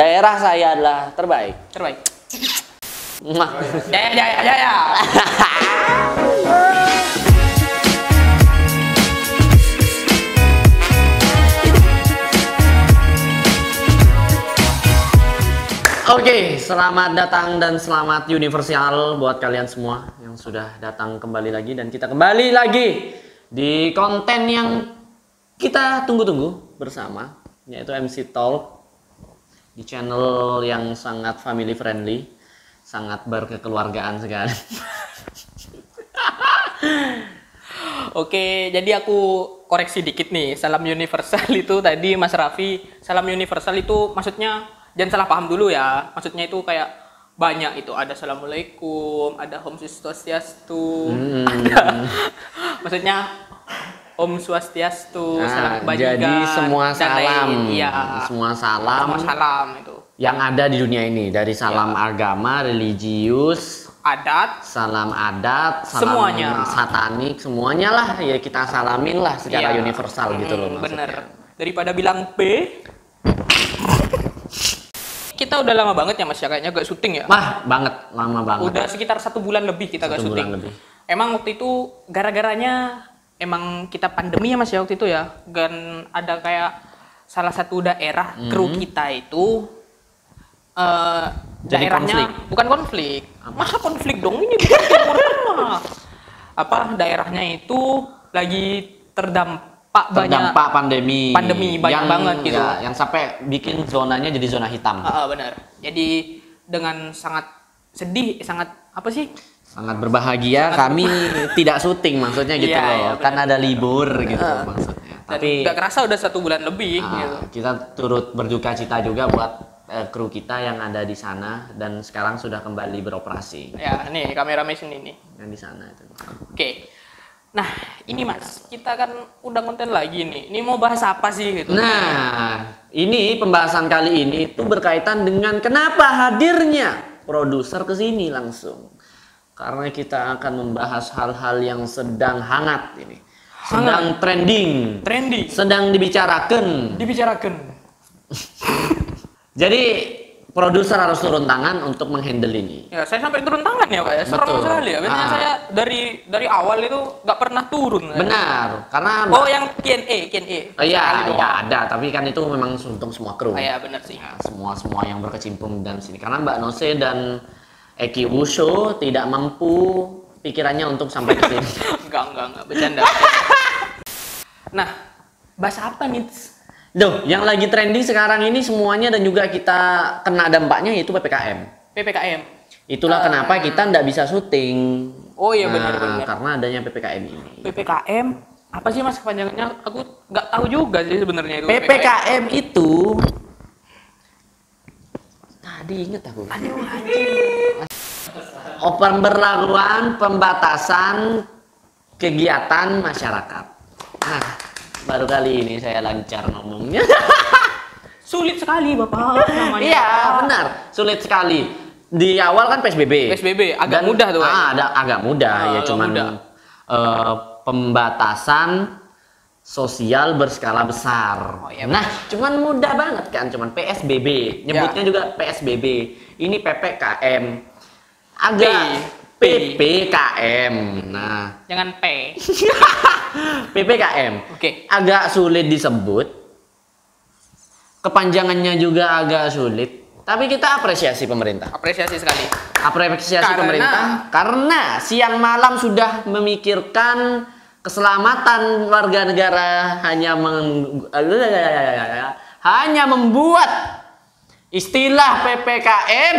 Daerah saya adalah terbaik. Terbaik. Mwah. Ya. Oke, selamat datang dan selamat universal buat kalian semua yang sudah datang kembali lagi, dan kita kembali lagi di konten yang kita tunggu-tunggu bersama, yaitu MC Talk di channel yang sangat family friendly, sangat berkekeluargaan sekali. Oke, jadi aku koreksi dikit nih. Salam universal itu tadi Mas Raffi, salam universal itu maksudnya jangan salah paham dulu ya. Maksudnya itu kayak banyak itu, ada assalamualaikum, ada Om Swastiastu, ada maksudnya Om Swastiastu, salam kebajikan. Jadi semua salam, iya. semua salam itu. yang ada di dunia ini, dari salam agama, religius, Adat, salam adat, salam semuanya, satanik, semuanya lah ya kita salamin lah secara iya, universal gitu loh maksudnya. Bener. Daripada bilang P. Kita udah lama banget ya Mas ya, kayaknya gak syuting ya. Wah, banget, lama banget. Udah sekitar 1 bulan lebih kita gak syuting. Lebih. Emang waktu itu gara-garanya emang kita pandemi ya Mas ya waktu itu ya. Dan ada kayak salah satu daerah kru kita itu Jadi daerahnya konflik. bukan konflik. Masa konflik dong, ini bukan Timur Tengah. Apa daerahnya itu lagi terdampak pandemi banyak yang, banget gitu. Ya, yang sampai bikin zonanya jadi zona hitam. Benar. Jadi dengan sangat sedih, sangat apa sih? Sangat berbahagia kami tidak syuting maksudnya gitu Iya, loh. iya, Kan ada libur gitu maksudnya. Dan Tapi nggak kerasa udah 1 bulan lebih gitu. kita turut berduka cita juga buat kru kita yang ada di sana, dan sekarang sudah kembali beroperasi. Ya, nih kameramen sini nih. Yang di sana itu. Oke. Nah, ini Mas, kita kan udah konten lagi nih. Ini mau bahas apa sih gitu? Nah, ini pembahasan kali ini itu berkaitan dengan kenapa hadirnya produser ke sini langsung. Karena kita akan membahas hal-hal yang sedang hangat ini. Sedang trending. Sedang dibicarakan. Jadi produser harus turun tangan untuk menghandle ini. Ya, saya sampai turun tangan ya Pak ya. Serem Betul. sekali ya. Biasanya saya dari awal itu nggak pernah turun. Benar, karena yang Q&A. Iya, ada, tapi kan itu memang untuk semua kru. Iya, benar sih. Ya, semua yang berkecimpung dalam sini. Karena Mbak Nose dan Eki Wusho tidak mampu pikirannya untuk sampai ke sini. Enggak, bercanda. Nah, bahas apa nih? Duh, yang lagi trending sekarang ini semuanya dan juga kita kena dampaknya yaitu PPKM. Itulah kenapa kita nggak bisa syuting. Oh iya, benar. Karena adanya PPKM ini. PPKM apa sih Mas kepanjangannya? Aku nggak tahu juga sih sebenarnya itu. PPKM itu tadi inget aku. Pemberlakuan pembatasan kegiatan masyarakat. Nah, baru kali ini saya lancar ngomongnya. Sulit sekali Bapak namanya. Iya, benar. Sulit sekali. Di awal kan PSBB. Agak mudah tuh. Agak mudah ya, cuman pembatasan sosial berskala besar. Oh, iya, nah, cuman mudah banget kan, cuman PSBB. Nyebutnya juga PSBB. Ini PPKM. Agak PPKM. Nah, jangan P. PPKM. Oke. Agak sulit disebut. Kepanjangannya juga agak sulit. Tapi kita apresiasi pemerintah. Apresiasi sekali. Pemerintah karena siang malam sudah memikirkan keselamatan warga negara, hanya membuat istilah PPKM,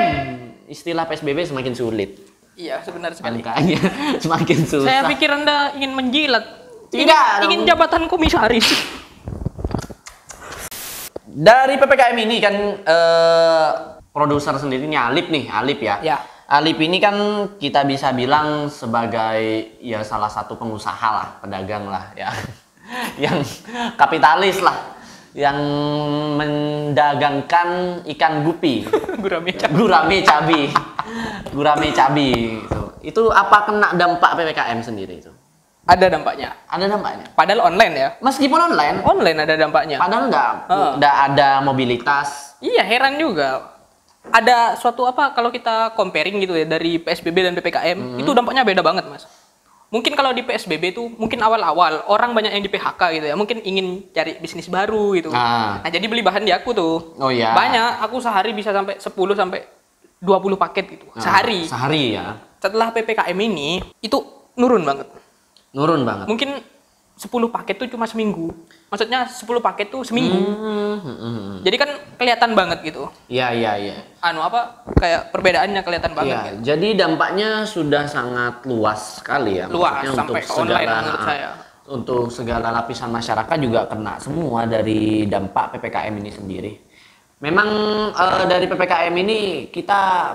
istilah PSBB semakin sulit. Iya, sebenarnya sekali. Angkanya semakin susah. Saya pikir Anda ingin menjilat. Tidak. Ingin jabatan komisaris. Dari PPKM ini kan produser sendiri nyalip nih, Alip ya. Ya. Alip ini kan kita bisa bilang sebagai ya salah satu pengusaha lah, pedagang lah ya. Yang kapitalis lah. Yang mendagangkan ikan gupi. Gurame cabi. Itu apa kena dampak PPKM sendiri itu? Ada dampaknya. Padahal online ya. Meskipun online ada dampaknya. Padahal nggak ada mobilitas Iya, heran juga. Ada suatu apa kalau kita comparing gitu ya dari PSBB dan PPKM, itu dampaknya beda banget, Mas. Mungkin kalau di PSBB itu mungkin awal-awal orang banyak yang di PHK gitu ya, mungkin ingin cari bisnis baru gitu. Nah, jadi beli bahan di aku tuh. Oh iya. Banyak, aku sehari bisa sampai 10 sampai 20 paket gitu. Sehari. Sehari ya. Setelah PPKM ini itu nurun banget. Nurun banget. Mungkin 10 paket tuh cuma seminggu. Maksudnya 10 paket tuh seminggu. Jadi kan kelihatan banget gitu. Iya. Kayak perbedaannya kelihatan banget. Iya, Gitu. jadi dampaknya sudah sangat luas sekali ya. Luas Maksudnya sampai ke online menurut saya. Untuk segala lapisan masyarakat juga kena semua dari dampak PPKM ini sendiri. Memang dari PPKM ini kita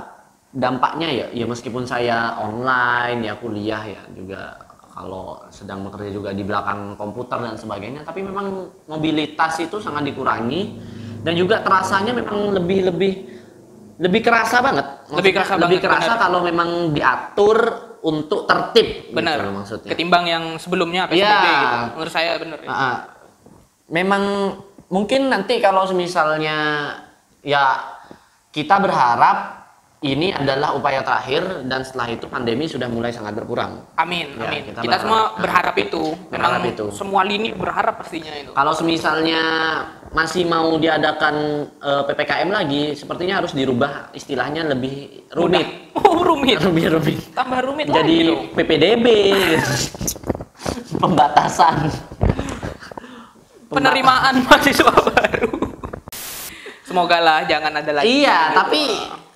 dampaknya ya meskipun saya online ya kuliah ya juga kalau sedang bekerja juga di belakang komputer dan sebagainya, tapi memang mobilitas itu sangat dikurangi dan juga terasanya memang lebih kerasa banget. Lebih kerasa kalau memang diatur untuk tertib. Benar. Gitu, maksudnya. Ketimbang yang sebelumnya PSBB gitu. Menurut saya benar. Ya. Memang mungkin nanti kalau misalnya ya kita berharap ini adalah upaya terakhir dan setelah itu pandemi sudah mulai sangat berkurang. Amin, ya, amin. Kita semua berharap itu. Memang itu. Semua lini berharap pastinya itu. Kalau misalnya masih mau diadakan PPKM lagi, sepertinya harus dirubah istilahnya lebih rumit. Oh, rumit. Rumit. Tambah rumit jadi lagi dong. PPDB. Pembatasan. Penerimaan mahasiswa baru. Semoga lah jangan ada lagi. Iya, tapi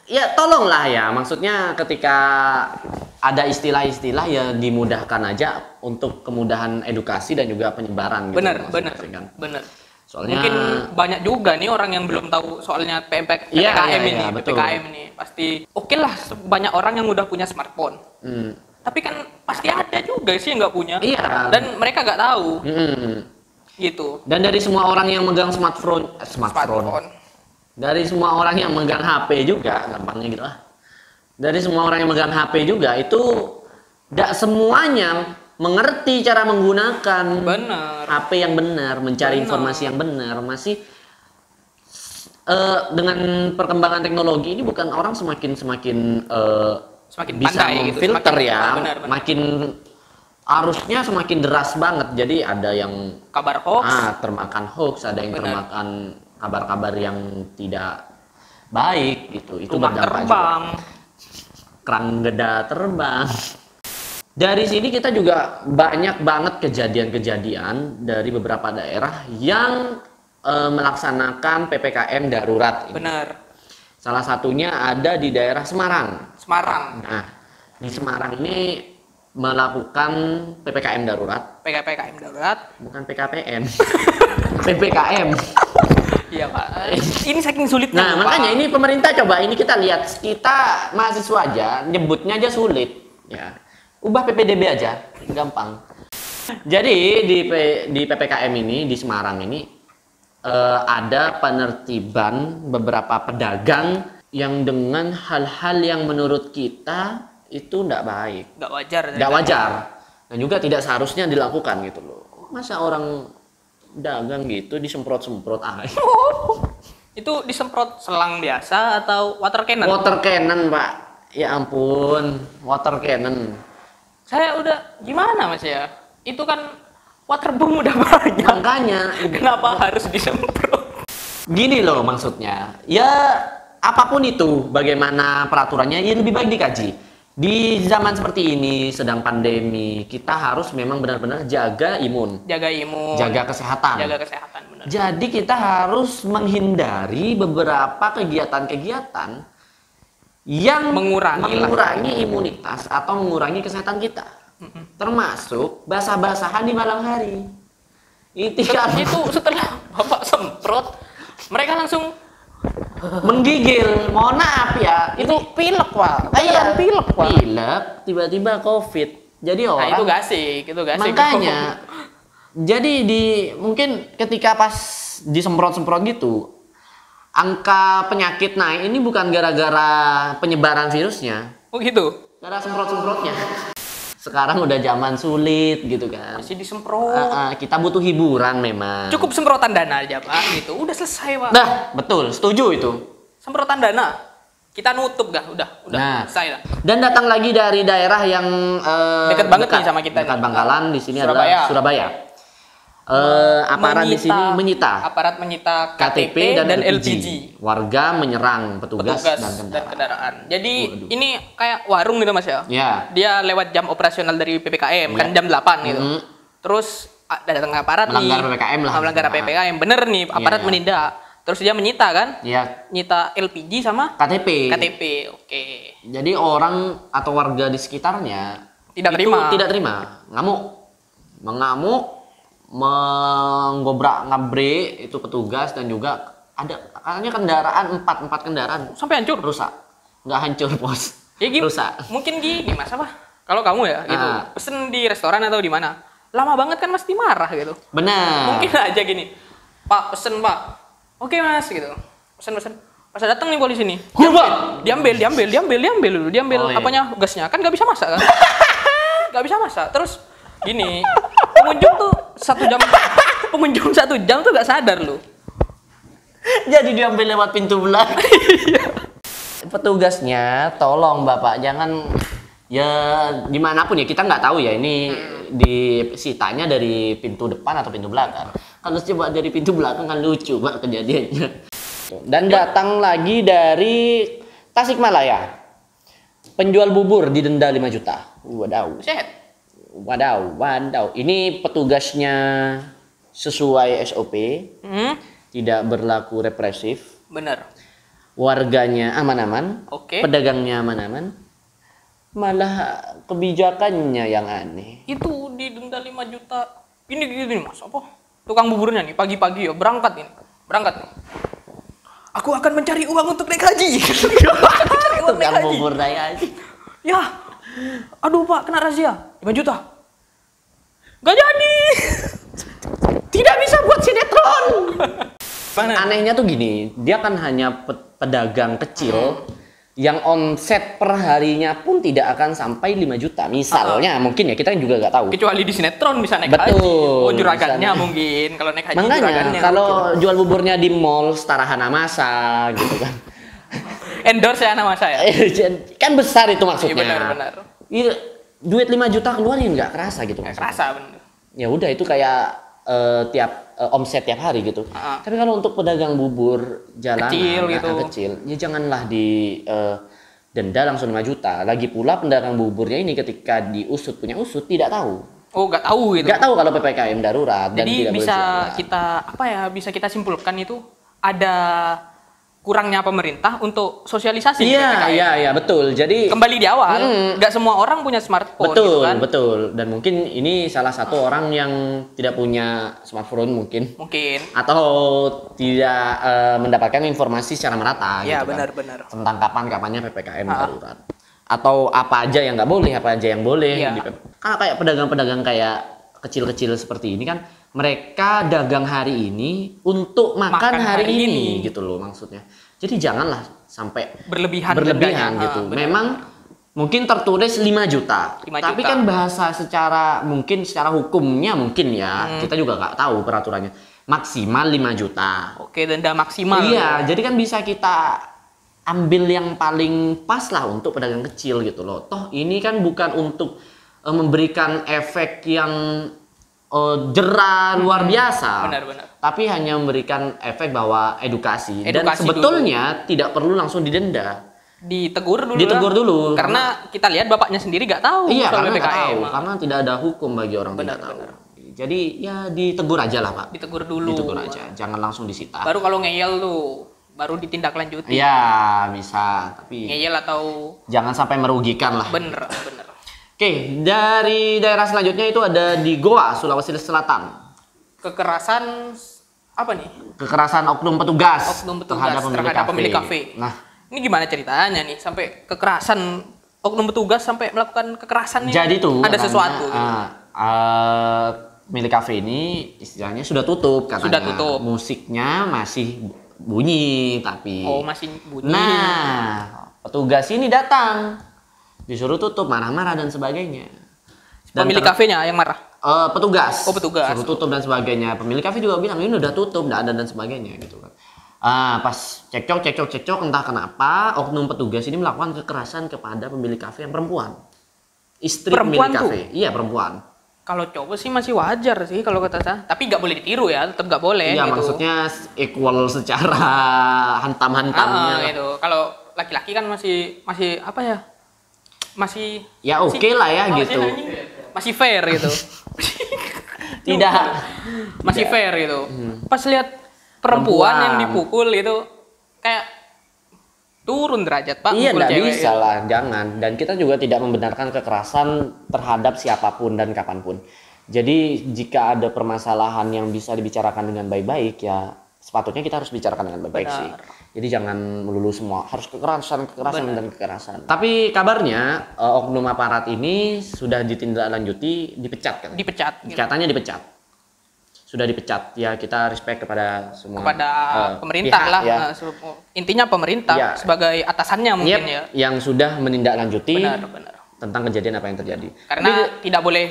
ya tolonglah ya, maksudnya ketika ada istilah-istilah ya dimudahkan aja untuk kemudahan edukasi dan juga penyebaran. Benar. Soalnya mungkin banyak juga nih orang yang belum tahu soalnya PPKM ini. Pasti oke lah banyak orang yang udah punya smartphone. Tapi kan pasti ada juga sih yang nggak punya. Iya. Dan mereka nggak tahu. Gitu. Dan dari semua orang yang megang smartphone. Dari semua orang yang megang HP juga, gampangnya gitu lah. Dari semua orang yang megang HP juga itu tidak semuanya mengerti cara menggunakan HP yang benar, mencari informasi yang benar. Masih dengan perkembangan teknologi ini bukan orang semakin bisa pandai memfilter gitu, ya, benar. makin arusnya semakin deras banget. Jadi ada yang kabar hoax, termakan hoax, ada yang termakan kabar-kabar yang tidak baik gitu. Itu rumah berdampak terbang, kerang geda terbang. Dari sini kita juga banyak banget kejadian-kejadian dari beberapa daerah yang melaksanakan PPKM darurat ini. Benar. Salah satunya ada di daerah Semarang. Nah, di Semarang ini melakukan PPKM darurat. PPKM darurat, bukan PKPN. PPKM. Iya, Pak. Ini saking sulitnya. Nah, makanya ini pemerintah coba ini kita lihat, kita mahasiswa aja nyebutnya aja sulit, ya. Ubah PPDB aja, gampang. Jadi di PPKM ini di Semarang ini ada penertiban beberapa pedagang yang dengan hal-hal yang menurut kita itu tidak baik, tidak wajar, dan juga tidak seharusnya dilakukan gitu loh. Masa orang dagang gitu disemprot-semprot air? Itu disemprot selang biasa atau water cannon? Water cannon, Pak. Ya ampun, water cannon. Saya udah gimana Mas ya? Itu kan waterboom udah banyak. Makanya kenapa harus disemprot? Gini loh maksudnya. Ya apapun itu, bagaimana peraturannya ya lebih baik dikaji. Di zaman seperti ini sedang pandemi, kita harus memang benar-benar jaga imun, jaga kesehatan, benar. Jadi kita harus menghindari beberapa kegiatan-kegiatan yang mengurangi imunitas atau mengurangi kesehatan kita, termasuk basah-basahan di malam hari. Itu setelah Bapak semprot, mereka langsung menggigil. Mohon maaf ya, itu pilek, Pak. Iya, pilek, tiba-tiba COVID. Jadi orang itu gak sih. Makanya jadi mungkin ketika pas disemprot-semprot gitu, angka penyakit naik ini bukan gara-gara penyebaran virusnya. Oh gitu. Gara semprot-semprotnya. Sekarang udah zaman sulit gitu kan. Masih disemprot. Kita butuh hiburan memang. Cukup semprotan dana aja Pak, gitu. Udah selesai Pak. Nah, betul, setuju itu. Semprotan dana. Kita nutup dah, udah Nah, selesai lah. dan datang lagi dari daerah yang Deket banget nih sama kita dekat nih. Bangkalan, di sini Surabaya. adalah Surabaya. Aparat di sini menyita Aparat menyita KTP dan LPG. LPG. Warga menyerang petugas, dan dan kendaraan. Jadi Waduh. ini kayak warung gitu Mas ya. Ya. Dia lewat jam operasional dari PPKM kan jam 8 gitu. Mhm. Terus datang aparat Melanggar nih. PPKM lah. Melanggar PPKM. Bener nih, aparat Iya. menindak. Terus dia menyita kan? Ya, Nyita LPG sama KTP. KTP. Oke. Jadi orang atau warga di sekitarnya Tidak itu terima. tidak terima, mengamuk, menggobrak-ngabrik itu petugas, dan juga ada katanya kendaraan empat kendaraan Sampai hancur. rusak. Nggak hancur, Bos. Ya gitu. Rusak. Mungkin gini Mas apa? Kalau kamu ya gitu, Ah. pesen di restoran atau di mana? Lama banget kan mesti marah gitu. Benar. Mungkin aja gini. Pak, pesen, Pak. Oke, Mas gitu. Pesen. Pas datang nih polisi nih. Diambil dulu. Diambil Oh, iya. apanya gasnya. Kan nggak bisa masak kan? Nggak bisa masak. Terus gini, pengunjung tuh 1 jam. Pengunjung 1 jam tuh nggak sadar loh. Jadi diambil lewat pintu belakang. Petugasnya, tolong Bapak, jangan ya dimanapun ya, kita nggak tahu ya ini disitanya dari pintu depan atau pintu belakang. Kalau coba dari pintu belakang kan lucu Pak kejadiannya. Dan datang lagi dari Tasikmalaya. Penjual bubur didenda 5 juta. Wadaw. Sehat. Wadaw. Ini petugasnya sesuai SOP, tidak berlaku represif. Bener. Warganya aman-aman, Oke. pedagangnya aman-aman, malah kebijakannya yang aneh. Itu didenda 5 juta. Gini Mas, apa? Tukang buburnya nih pagi-pagi ya berangkat nih. Aku akan mencari uang untuk naik haji. Mencari uang naik Tukang haji. bubur daya aja. Ya. Aduh Pak, kena razia. 5 juta. Gak jadi. Tidak bisa buat sinetron. Mana? Anehnya tuh gini, dia kan hanya pedagang kecil yang omset per harinya pun tidak akan sampai 5 juta. Misalnya, mungkin ya kita juga nggak tahu. Kecuali di sinetron bisa naik Betul. haji. Oh, juragannya Bisa. mungkin. Kalau naik haji Makanya juragannya. kalau jual buburnya di mall setara Hanamasa gitu kan. Endorse ya nama saya. Kan besar itu Iya maksudnya. benar. Iya, duit 5 juta keluarin nggak kerasa gitu. Nggak maksudnya. kerasa bener. Ya udah itu kayak omset tiap hari gitu. Tapi kalau untuk pedagang bubur jalanan Kecil gitu. kecil, ya janganlah di denda langsung 5 juta. Lagi pula pedagang buburnya ini ketika diusut punya usut tidak tahu. Oh, nggak tahu gitu. Nggak tahu kalau PPKM darurat dan Jadi tidak boleh bisa jualan. kita bisa kita simpulkan itu ada kurangnya pemerintah untuk sosialisasi di PPKM. Iya, betul. Jadi Kembali di awal, nggak semua orang punya smartphone gitu kan. betul. Dan mungkin ini salah satu orang yang tidak punya smartphone mungkin, Mungkin. atau tidak mendapatkan informasi secara merata Iya, gitu kan, benar. tentang kapan-kapannya PPKM darurat, atau apa aja yang nggak boleh, apa aja yang boleh. Iya. Karena kayak pedagang-pedagang kayak kecil-kecil seperti ini kan, mereka dagang hari ini untuk makan hari ini gitu loh maksudnya. Jadi janganlah sampai Berlebihan dendanya. gitu. Benar. Memang mungkin tertulis 5 juta. 5 Tapi juta. kan bahasa secara hukumnya mungkin ya, kita juga nggak tahu peraturannya. Maksimal 5 juta. Oke, denda maksimal. Iya, jadi kan bisa kita ambil yang paling pas lah untuk pedagang kecil gitu loh. Toh ini kan bukan untuk memberikan efek yang jera luar biasa. Benar. Tapi hanya memberikan efek bahwa edukasi. Dan Edukasi sebetulnya tidak perlu langsung didenda. Ditegur dulu. Ditegur lah. dulu. Karena kita lihat bapaknya sendiri nggak tahu Iya, soal karena nggak PPKM. tahu. Karena tidak ada hukum bagi orang Benar, tidak tahu. Jadi ya ditegur aja lah Pak. Ditegur dulu. Ditegur aja, jangan langsung disita. Baru kalau ngeyel tuh, baru ditindaklanjuti. Iya, bisa. Tapi Ngeyel atau jangan sampai merugikan lah. bener. Oke, dari daerah selanjutnya itu ada di Goa, Sulawesi Selatan. Kekerasan apa nih? Kekerasan oknum petugas, Oknum petugas terhadap pemilik kafe. Nah, Ini gimana ceritanya nih sampai kekerasan oknum petugas sampai melakukan kekerasan nih? jadi tuh ada katanya, sesuatu. Gitu. Milik kafe ini istilahnya sudah tutup katanya. Sudah tutup. Musiknya masih bunyi tapi. Oh, masih bunyi. Nah, petugas ini datang, disuruh tutup, marah-marah dan sebagainya. Dan Pemilik kafenya yang marah. Petugas. Oh, petugas. Suruh tutup dan sebagainya. Pemilik kafe juga bilang ini udah tutup, nggak ada dan sebagainya gitu kan. Pas cekcok, entah kenapa oknum petugas ini melakukan kekerasan kepada pemilik kafe yang perempuan. Istri Perempuan pemilik tuh? kafe. Iya, perempuan. Kalau cowok sih masih wajar sih kalau kata saya. Tapi nggak boleh ditiru ya, tetap nggak boleh. Iya, gitu. maksudnya equal secara hantam-hantamnya lah. Gitu. Kalau laki-laki kan masih apa ya? Masih Ya oke lah ya apa sih gitu. namanya? Masih fair gitu. Tidak. Masih fair gitu. Pas lihat Perempuan. perempuan yang dipukul itu kayak turun derajat Pak. Iya, mukul nggak cewek bisa gitu. lah, jangan. Dan kita juga tidak membenarkan kekerasan terhadap siapapun dan kapanpun. Jadi jika ada permasalahan yang bisa dibicarakan dengan baik-baik, ya sepatutnya kita harus bicarakan dengan baik-baik Benar. sih. Jadi jangan melulu semua harus kekerasan dan kekerasan. Tapi kabarnya oknum aparat ini sudah ditindaklanjuti, dipecat kan? Dipecat gitu. Katanya dipecat. Sudah dipecat. Ya kita respect kepada semua Kepada pemerintah pihak, lah. ya. Intinya pemerintah Iya. sebagai atasannya mungkin Yep, ya. yang sudah menindaklanjuti Benar. tentang kejadian apa yang terjadi. Karena tidak boleh,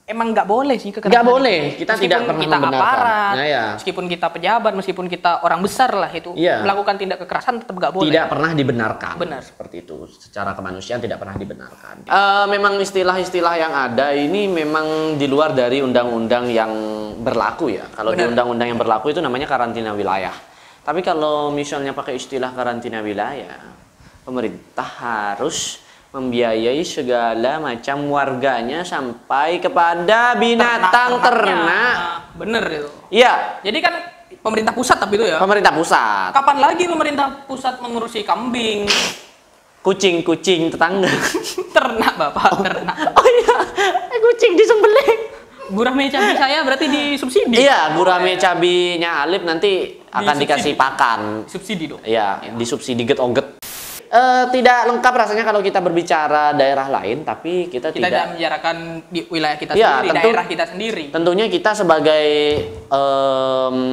emang nggak boleh sih kekerasan. Nggak boleh, kita Meskipun tidak pernah kita membenarkan. aparat, Ya. meskipun kita pejabat, meskipun kita orang besar lah itu Iya. melakukan tindak kekerasan tetap nggak boleh. Tidak pernah dibenarkan. Benar. Seperti itu. Secara kemanusiaan tidak pernah dibenarkan. Memang istilah-istilah yang ada ini memang di luar dari undang-undang yang berlaku ya. Kalau di Benar. undang-undang yang berlaku itu namanya karantina wilayah. Tapi kalau misalnya pakai istilah karantina wilayah, pemerintah harus membiayai segala macam warganya sampai kepada binatang ternak. Bener itu. Iya, Jadi kan pemerintah pusat tapi itu ya. pemerintah pusat. Kapan lagi pemerintah pusat mengurusi kambing, Kucing-kucing tetangga. ternak Bapak, ternak. Oh iya, kucing disembelih. Gurame cabai saya berarti disubsidi. Iya, gurame cabinya Alip nanti akan Disubsidi. dikasih pakan. Subsidi dong. Iya, disubsidi get-oget. Tidak lengkap rasanya kalau kita berbicara daerah lain, tapi kita Kita tidak tidak. menjarakan di wilayah kita Iya, sendiri, tentu. daerah kita sendiri. Tentunya kita sebagai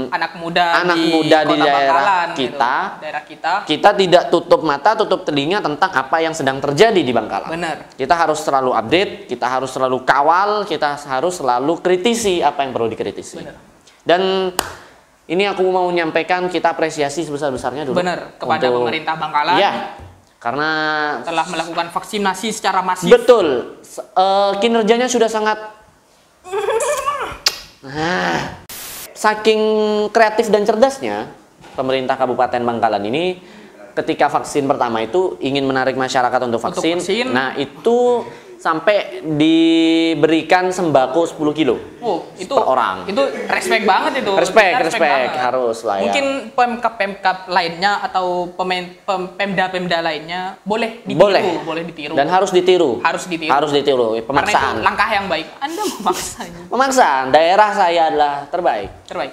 Anak muda anak di muda di Kota daerah Bangkalan, kita, gitu. Daerah kita. kita tidak tutup mata, tutup telinga tentang apa yang sedang terjadi di Bangkalan. Benar. Kita harus selalu update, kita harus selalu kawal, kita harus selalu kritisi apa yang perlu dikritisi. Benar. Dan ini aku mau menyampaikan kita apresiasi sebesar-besarnya dulu. Benar, kepada untuk- pemerintah Bangkalan. Iya, karena Telah melakukan vaksinasi secara masif. betul, kinerjanya sudah sangat. Nah, saking kreatif dan cerdasnya pemerintah Kabupaten Bangkalan ini ketika vaksin pertama itu ingin menarik masyarakat untuk vaksin. vaksin. Nah, itu sampai diberikan sembako 10 kilo. Oh, itu per orang. Itu respect banget itu. Respect, Kita banget. harus lah ya. Mungkin pemkap lainnya atau pemda lainnya boleh ditiru. Dan harus ditiru. Harus ditiru. Harus ditiru. Karena itu Pemaksaan. langkah yang baik. Anda memaksanya. Pemaksaan. Daerah saya adalah terbaik. Terbaik.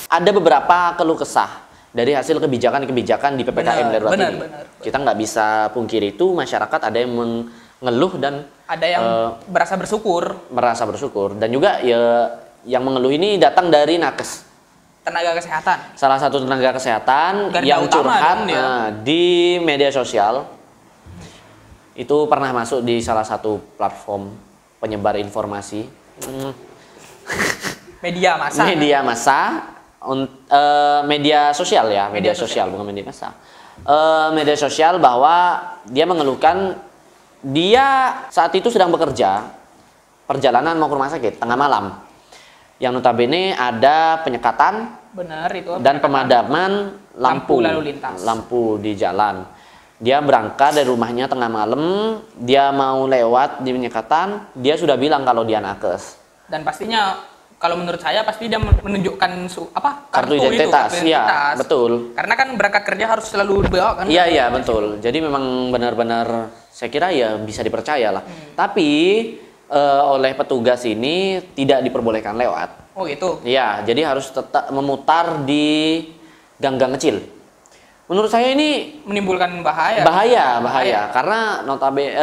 Ada beberapa keluh kesah dari hasil kebijakan-kebijakan di PPKM darurat benar, ini. benar. Kita nggak bisa pungkiri itu, masyarakat ada yang mengeluh dan Ada yang berasa bersyukur. merasa bersyukur, dan juga ya yang mengeluh ini datang dari nakes, Tenaga kesehatan. salah satu tenaga kesehatan Garda yang utama curhat dong dia. di media sosial. Itu pernah masuk di salah satu platform penyebar informasi, Media massa. media massa, media sosial ya, media Media sosial bukan media massa. Media sosial bahwa dia mengeluhkan dia saat itu sedang bekerja, perjalanan mau ke rumah sakit tengah malam, yang notabene ada penyekatan Benar itu. dan pemadaman lampu lalu lintas. lampu di jalan. Dia berangkat dari rumahnya tengah malam, dia mau lewat di penyekatan, dia sudah bilang kalau dia nakes. Dan pastinya kalau menurut saya pasti dia menunjukkan Kartu itu, identitas, kartu iya, identitas. betul. Karena kan berangkat kerja harus selalu dibawa kan. Iya betul. Jadi memang benar-benar saya kira ya bisa dipercaya lah. Tapi oleh petugas ini tidak diperbolehkan lewat. Oh gitu. Iya, jadi harus tetap memutar di gang-gang kecil. Menurut saya ini Menimbulkan bahaya. bahaya karena notabene yang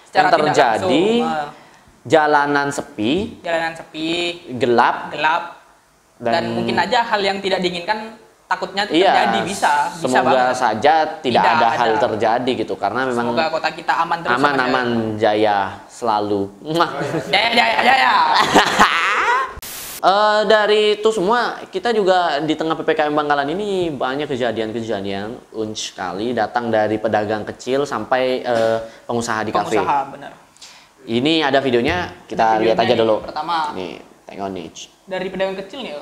Secara tidak terjadi langsung, jalanan sepi, jalanan sepi, gelap, dan mungkin aja hal yang tidak diinginkan takutnya iya, terjadi bisa semoga banget. saja tidak Tidak ada hal ada. terjadi gitu karena memang Semoga kota kita aman terus. aman-aman jaya selalu. Ya. Dari itu semua, kita juga di tengah PPKM Bangkalan ini banyak kejadian-kejadian sekali datang dari pedagang kecil sampai pengusaha di kafe. Pengusaha, benar. Ini ada videonya, kita lihat aja dulu. Pertama, nih, tengok nih. dari pedagang kecil nih.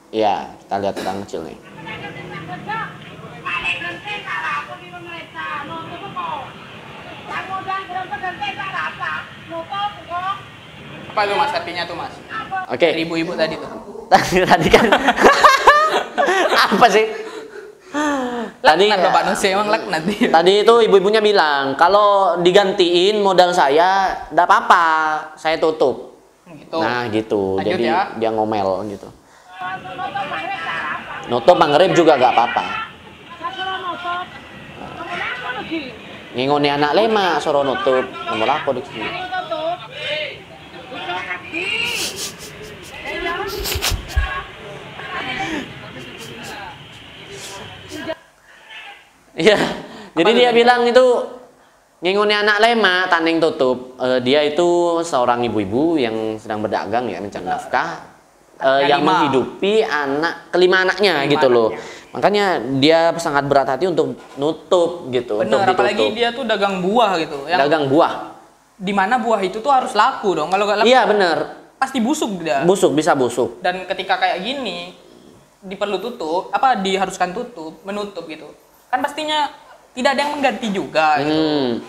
Iya, kita lihat pedagang kecil nih. Apa itu Mas artinya tuh Mas? Oke. Dari ibu-ibu tadi tuh. Tadi kan apa sih? Tadi Bapak Nuse emang nanti. Tadi itu ibu-ibunya bilang kalau digantiin modal saya, enggak apa-apa, saya tutup. Gitu. Nah gitu. Lanjut Jadi ya. dia ngomel gitu. Nutup maghrib juga enggak apa-apa. Ngingoni anak lema suruh nutup. Nomor aku di sini. Iya, jadi dia bilang itu nginguni anak lema tanding tutup. Dia itu seorang ibu-ibu yang sedang berdagang ya, mencari nafkah, yang menghidupi kelima anaknya gitu loh. Makanya dia sangat berat hati untuk nutup gitu. Bener, apalagi dia tuh dagang buah gitu. Dagang buah. Di mana buah itu tuh harus laku dong. Kalau nggak laku, iya bener. Pasti busuk dia. Busuk, bisa busuk. Dan ketika kayak gini, diperlu tutup, diharuskan tutup, menutup gitu. Kan pastinya tidak ada yang mengganti juga gitu.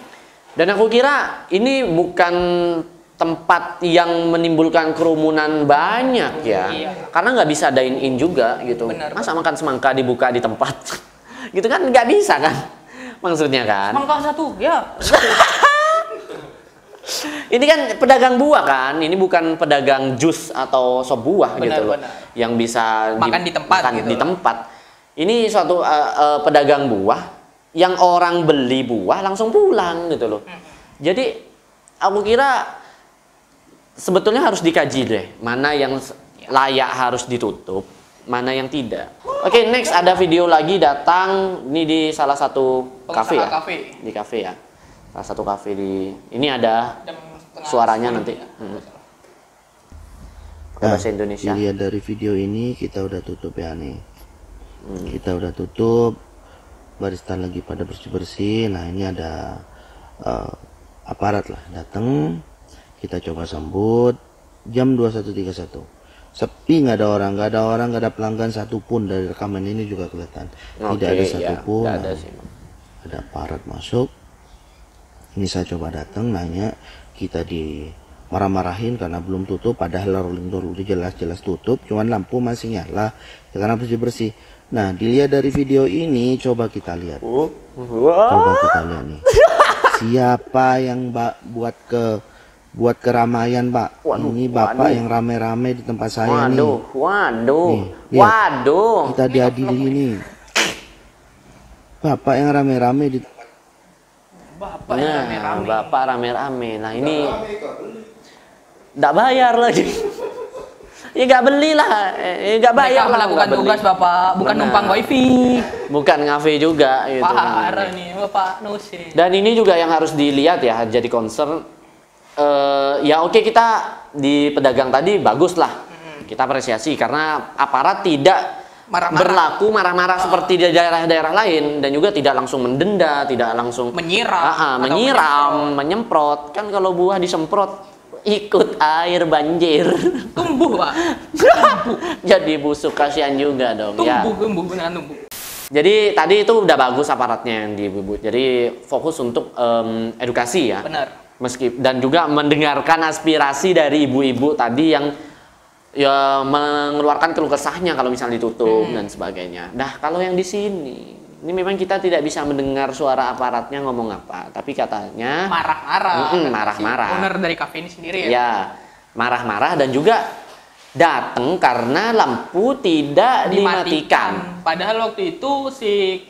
Dan aku kira ini bukan tempat yang menimbulkan kerumunan banyak ya. Iya. Karena nggak bisa dine in juga gitu. Bener. Masa makan semangka dibuka di tempat gitu kan nggak bisa kan, maksudnya kan. Semangka satu ya. Ini kan pedagang buah kan, ini bukan pedagang jus atau sop buah gitu loh, yang bisa makan di tempat makan gitu di tempat. Ini suatu pedagang buah yang orang beli buah langsung pulang gitu loh. Jadi aku kira sebetulnya harus dikaji deh, mana yang layak harus ditutup, mana yang tidak. Oke, next ada video lagi datang ini di salah satu kafe ya. Di kafe ya. Salah satu kafe di ini ada suaranya nanti. Bahasa Indonesia. Dilihat dari video ini kita udah tutup ya nih. Kita udah tutup, barista lagi pada bersih-bersih. Nah ini ada aparat lah datang, kita coba sambut jam 21.31. Sepi, nggak ada orang, nggak ada pelanggan satupun. Dari rekaman ini juga kelihatan tidak ada satupun. Ya, ada aparat masuk. Ini saya coba datang nanya, kita di marah-marahin karena belum tutup, padahal rolling door udah jelas-jelas tutup, cuman lampu masih nyala ya karena bersih-bersih. Nah dilihat dari video ini, coba kita lihat. Coba kita lihat nih. Siapa yang buat keramaian Pak? Ini Bapak yang rame-rame di tempat saya nih. Waduh. Kita diadili ini. Bapak yang rame-rame di tempat. Bapak rame-rame. Nah ini nggak bayar lagi. Ya nggak belilah, nggak bayar lah. Melakukan tugas Bapak, bukan numpang wifi. Bukan ngafe juga gitu. Parah nih Bapak Nuse. Dan ini juga yang harus dilihat ya, jadi concern. Ya oke, kita di pedagang tadi bagus lah. Kita apresiasi karena aparat tidak berlaku marah-marah seperti di daerah-daerah lain, dan juga tidak langsung mendenda, tidak langsung menyiram, menyemprot. Kan kalau buah disemprot ikut air banjir. Tumbuh Pak. Jadi busuk, kasihan juga dong. Tumbuh beneran tumbuh. Jadi tadi itu udah bagus aparatnya yang di Ibu. Jadi fokus untuk edukasi ya. Benar. Dan juga mendengarkan aspirasi dari ibu-ibu tadi yang ya mengeluarkan keluh kesahnya kalau misalnya ditutup dan sebagainya. Nah, kalau yang di sini, ini memang kita tidak bisa mendengar suara aparatnya ngomong apa, tapi katanya marah-marah. Owner dari kafe ini sendiri ya. Ya, marah-marah dan juga datang karena lampu tidak dimatikan. Padahal waktu itu si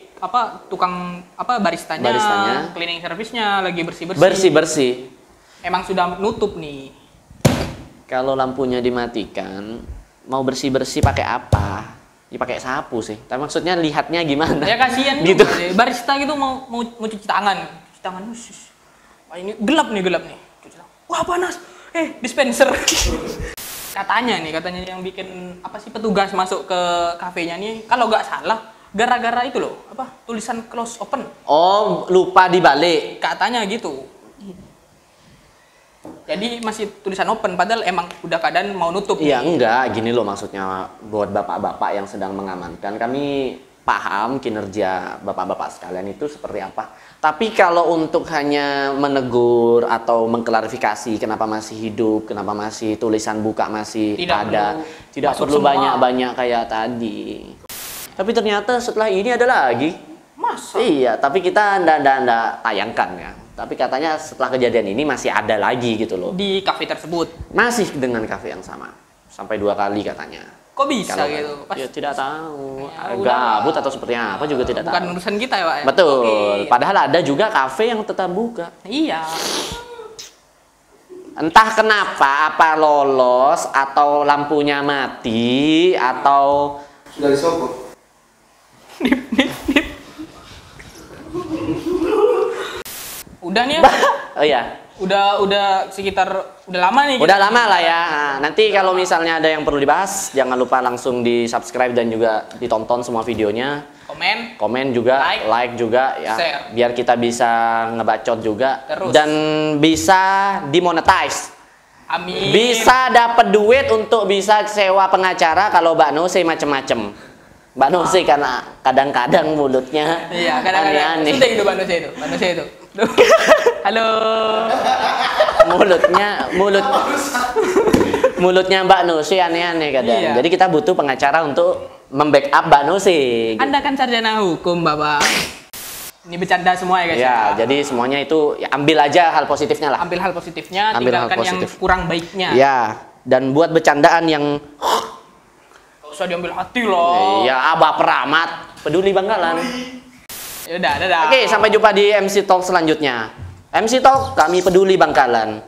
tukang baristanya, cleaning service-nya lagi bersih-bersih. Emang sudah nutup nih. Kalau lampunya dimatikan, mau bersih-bersih pakai apa? Ya pakai sapu sih. Tapi maksudnya lihatnya gimana? Ya kasihan gitu. Barista gitu mau cuci tangan. Cuci tangan. Wah, ini gelap nih. Cuci tangan. wah panas, dispenser. Katanya yang bikin apa sih petugas masuk ke kafenya nih, kalau nggak salah gara-gara itu loh, apa tulisan close open. Oh, lupa dibalik. Katanya gitu. Jadi masih tulisan open, padahal emang udah keadaan mau nutup. Iya, nih. enggak, gini loh maksudnya buat bapak-bapak yang sedang mengamankan. Kami paham kinerja bapak-bapak sekalian itu seperti apa. Tapi kalau untuk hanya menegur atau mengklarifikasi kenapa masih hidup, kenapa masih tulisan buka masih ada, tidak perlu banyak-banyak kayak tadi. Tapi ternyata setelah ini ada lagi. Masa? Iya, tapi kita ndak tayangkan ya. Tapi katanya setelah kejadian ini masih ada lagi gitu loh. Di kafe tersebut. Masih dengan kafe yang sama. Sampai 2 kali katanya. Kok bisa Kalau gitu? ya tidak tahu. Ya, Gabut atau seperti apa juga tidak Bukan tahu. urusan kita ya, Pak. Ya? Betul. Oke. Padahal ada juga kafe yang tetap buka. Iya. Entah kenapa, apa lolos atau lampunya mati atau Sudah disogok. Udah nih ya. oh iya. Udah sekitar udah lama nih. Udah lama lah ya. Nah, nanti kalau misalnya ada yang perlu dibahas, jangan lupa langsung di-subscribe dan juga ditonton semua videonya. Komen juga, like juga ya. Share. Biar kita bisa ngebacot juga. Terus. Dan bisa dimonetize. Amin. Bisa dapat duit untuk bisa sewa pengacara kalau Mbak Nose macem-macem. Mbak Nose karena kadang-kadang mulutnya Iya, kadang-kadang. aneh-aneh. Sudah itu Mbak Nose itu. Halo. Mulutnya Mbak Nose aneh-aneh kadang. Iya. Jadi kita butuh pengacara untuk membackup Mbak Nose. Gitu. Anda kan sarjana hukum, Bapak. Ini bercanda semua ya, guys. Ya, jadi semuanya itu ya, ambil aja hal positifnya lah. Ambil hal positifnya, Ambil hal tinggalkan yang positif. kurang baiknya. Ya, dan buat bercandaan yang Gak usah diambil hati loh. ya baper amat, peduli Bangkalan. Ya udah, dadah. Oke, sampai jumpa di MC Talk selanjutnya. MC Talk, kami peduli Bangkalan.